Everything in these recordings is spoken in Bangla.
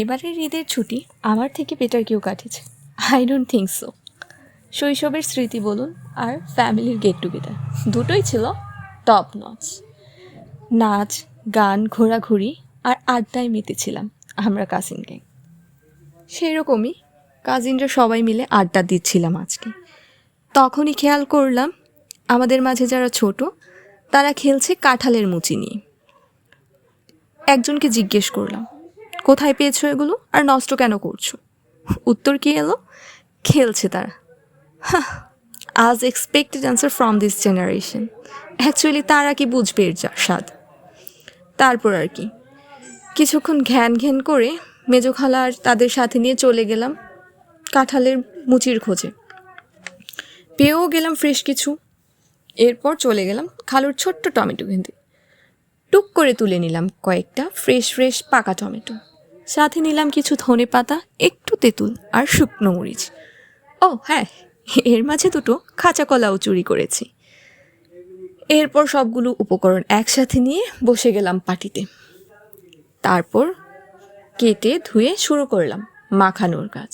এবারের ঈদের ছুটি আমার থেকে বেটার কেউ কাটিয়েছে, আই ডোন্ট থিঙ্ক সো। শৈশবের স্মৃতি বলুন আর ফ্যামিলির গেট টুগেদার দুটোই ছিল টপ নচ। নাচ, গান, ঘোরাঘুরি আর আড্ডায় মেতেছিলাম আমরা কাজিন গ্যাং। সেই রকমই কাজিনরা সবাই মিলে আড্ডা দিচ্ছিলাম আজকে। তখনই খেয়াল করলাম আমাদের মাঝে যারা ছোট তারা খেলছে কাঁঠালের মুচি নিয়ে। একজনকে জিজ্ঞেস করলাম, কোথায় পেয়েছো এগুলো আর নষ্ট কেন করছো? উত্তর কী এলো? খেলছে তারা। আজ expected answer from this generation. Actually তারা কি বুঝবে এর স্বাদ। তারপর আর কি কিছুক্ষণ ঘ্যান ঘ্যান করে মেজো খালা আর তাদের সাথে নিয়ে চলে গেলাম কাঁঠালের মুচির খোঁজে। পেয়েও গেলাম ফ্রেশ কিছু। এরপর চলে গেলাম খালুর ছোট্ট টমেটো কিনতে। টুক করে তুলে নিলাম কয়েকটা ফ্রেশ পাকা টমেটো, সাথে নিলাম কিছু ধনে পাতা, একটু তেঁতুল আর শুকনো মরিচ। ও হ্যাঁ, এর মাঝে দুটো কাঁচা কলাও চুরি করেছি। এরপর সবগুলো উপকরণ একসাথে নিয়ে বসে গেলাম পাটিতে। তারপর কেটে ধুয়ে শুরু করলাম মাখানোর কাজ।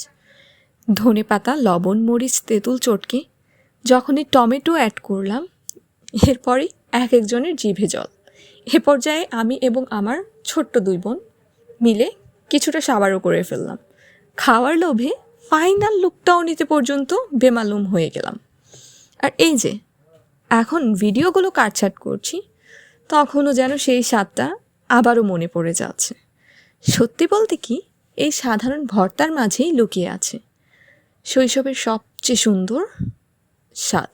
ধনে পাতা, লবণ, মরিচ, তেঁতুল চটকে যখনই টমেটো অ্যাড করলাম, এরপরই এক একজনের জিভে জল। এ পর্যায়ে আমি এবং আমার ছোট্ট দুই বোন মিলে কিছুটা সাবারও করে ফেললাম। খাওয়ার লোভে ফাইনাল লুকটাও নিতে পর্যন্ত বেমালুম হয়ে গেলাম। আর এই যে এখন ভিডিওগুলো কাটছাট করছি, তখনও যেন সেই স্বাদটা আবারও মনে পড়ে যাচ্ছে। সত্যি বলতে কি, এই সাধারণ ভর্তার মাঝেই লুকিয়ে আছে শৈশবের সবচেয়ে সুন্দর স্বাদ।